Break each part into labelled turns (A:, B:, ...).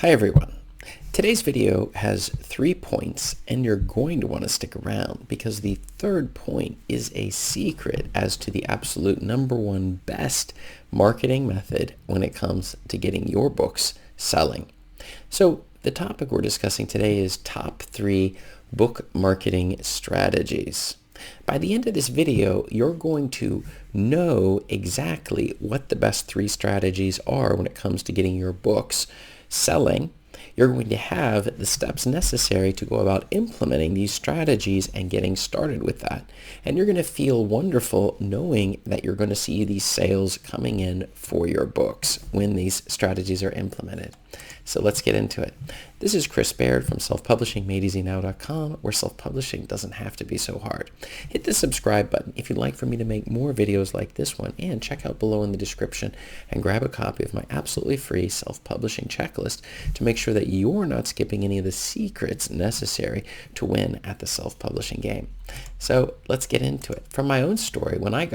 A: Hi everyone. Today's video has 3 points and you're going to want to stick around because the third point is a secret as to the absolute #1 best marketing method when it comes to getting your books selling. So the topic we're discussing today is top 3 book marketing strategies. By the end of this video, you're going to know exactly what the best 3 strategies are when it comes to getting your books selling. You're going to have the steps necessary to go about implementing these strategies and getting started with that. And you're going to feel wonderful knowing that you're going to see these sales coming in for your books when these strategies are implemented. So let's get into it. This is Chris Baird from selfpublishingmadeeasynow.com, where self-publishing doesn't have to be so hard. Hit the subscribe button if you'd like for me to make more videos like this one, and check out below in the description and grab a copy of my absolutely free self-publishing checklist to make sure that you're not skipping any of the secrets necessary to win at the self-publishing game. So let's get into it. From my own story, when I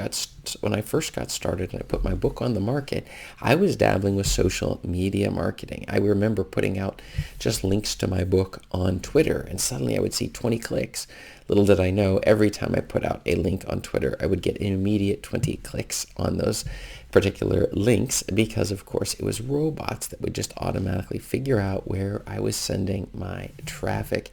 A: first got started and I put my book on the market, I was dabbling with social media marketing. I remember putting out just links to my book on Twitter, and suddenly I would see 20 clicks. Little did I know, every time I put out a link on Twitter, I would get an immediate 20 clicks on those particular links because, of course, it was robots that would just automatically figure out where I was sending my traffic.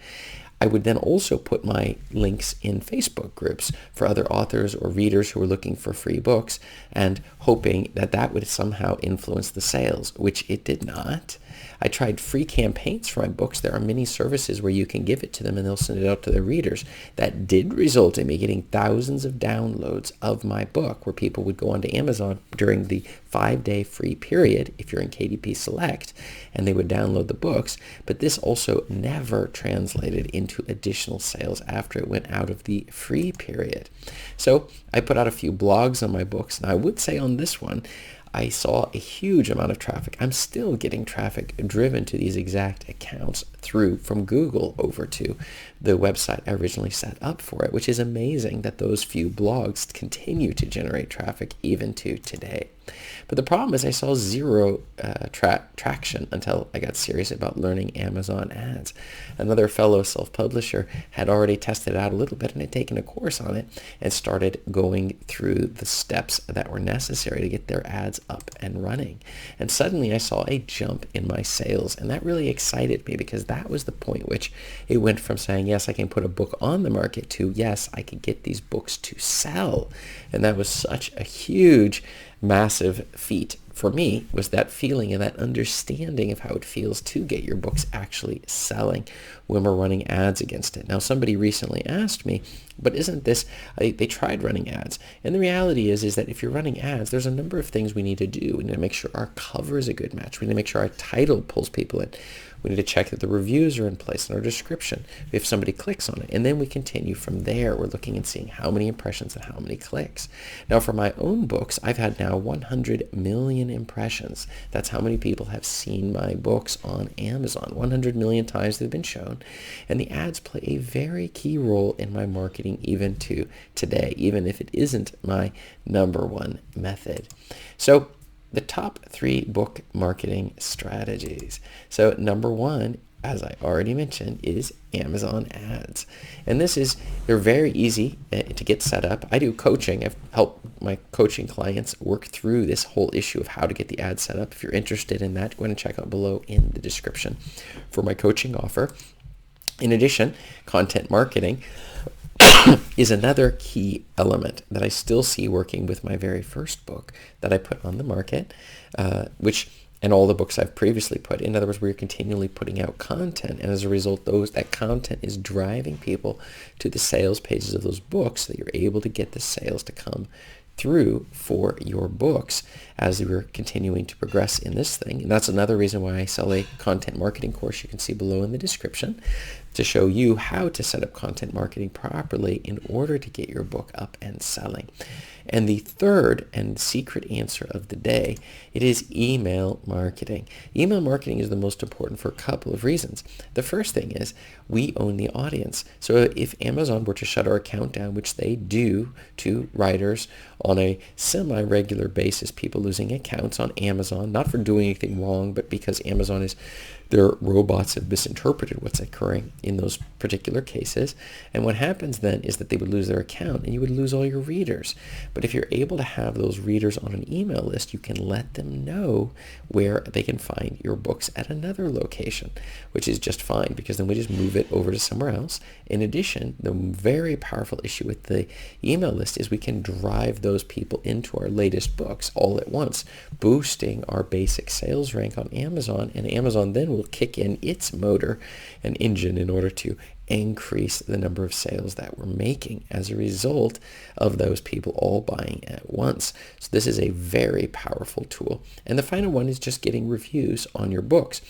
A: I would then also put my links in Facebook groups for other authors or readers who were looking for free books and hoping that that would somehow influence the sales, which it did not. I tried free campaigns for my books. There are many services where you can give it to them and they'll send it out to their readers. That did result in me getting thousands of downloads of my book, where people would go onto Amazon during the 5-day free period, if you're in KDP Select, and they would download the books. But this also never translated into additional sales after it went out of the free period. So I put out a few blogs on my books, and I would say on this one, I saw a huge amount of traffic. I'm still getting traffic driven to these exact accounts from Google over to the website I originally set up for it, which is amazing that those few blogs continue to generate traffic even to today. But the problem is I saw zero traction until I got serious about learning Amazon ads. Another fellow self-publisher had already tested it out a little bit and had taken a course on it and started going through the steps that were necessary to get their ads up and running. And suddenly I saw a jump in my sales, and that really excited me because that was the point which it went from saying, yes, I can put a book on the market to, yes, I can get these books to sell. And that was such a huge, massive feat for me, was that feeling and that understanding of how it feels to get your books actually selling when we're running ads against it. Now, somebody recently asked me, but isn't this, they tried running ads. And the reality is that if you're running ads, there's a number of things we need to do. We need to make sure our cover is a good match. We need to make sure our title pulls people in. We need to check that the reviews are in place in our description if somebody clicks on it. And then we continue from there. We're looking and seeing how many impressions and how many clicks. Now, for my own books, I've had now 100 million impressions. That's how many people have seen my books on Amazon. 100 million times they've been shown. And the ads play a very key role in my marketing even to today, even if it isn't my #1 method. So the top 3 book marketing strategies. So #1, as I already mentioned, is Amazon ads. And they're very easy to get set up. I do coaching. I've helped my coaching clients work through this whole issue of how to get the ads set up. If you're interested in that, go ahead and check out below in the description for my coaching offer. In addition, content marketing is another key element that I still see working with my very first book that I put on the market, and all the books I've previously put. In other words, we're continually putting out content, and as a result, that content is driving people to the sales pages of those books so that you're able to get the sales to come through for your books as we're continuing to progress in this thing. And that's another reason why I sell a content marketing course you can see below in the description, to show you how to set up content marketing properly in order to get your book up and selling. And the third and secret answer of the day, it is email marketing. Email marketing is the most important for a couple of reasons. The first thing is we own the audience. So if Amazon were to shut our account down, which they do to writers on a semi-regular basis, people losing accounts on Amazon, not for doing anything wrong, but because Amazon is, their robots have misinterpreted what's occurring in those particular cases. And what happens then is that they would lose their account and you would lose all your readers. But if you're able to have those readers on an email list, you can let them know where they can find your books at another location, which is just fine because then we just move it over to somewhere else. In addition, the very powerful issue with the email list is we can drive those people into our latest books all at once, boosting our basic sales rank on Amazon, and Amazon then will kick in its motor and engine in order to increase the number of sales that we're making as a result of those people all buying at once. So this is a very powerful tool. And the final one is just getting reviews on your books.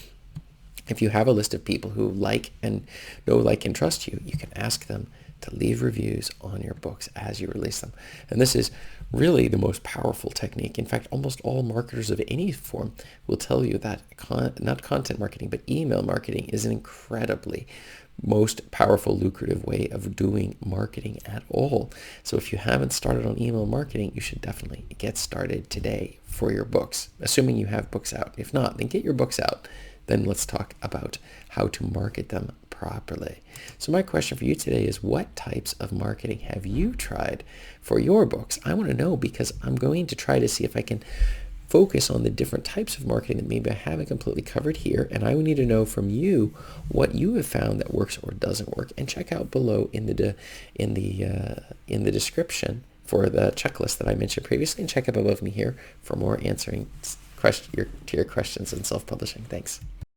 A: If you have a list of people who like and trust you, you can ask them to leave reviews on your books as you release them. And this is really the most powerful technique. In fact, almost all marketers of any form will tell you that not content marketing, but email marketing is an incredibly most powerful, lucrative way of doing marketing at all. So if you haven't started on email marketing, you should definitely get started today for your books, assuming you have books out. If not, then get your books out. Then let's talk about how to market them properly. So my question for you today is, what types of marketing have you tried for your books? I want to know because I'm going to try to see if I can focus on the different types of marketing that maybe I haven't completely covered here, and I would need to know from you what you have found that works or doesn't work. And check out below in the description for the checklist that I mentioned previously, and check up above me here for more answering your questions in self-publishing. Thanks.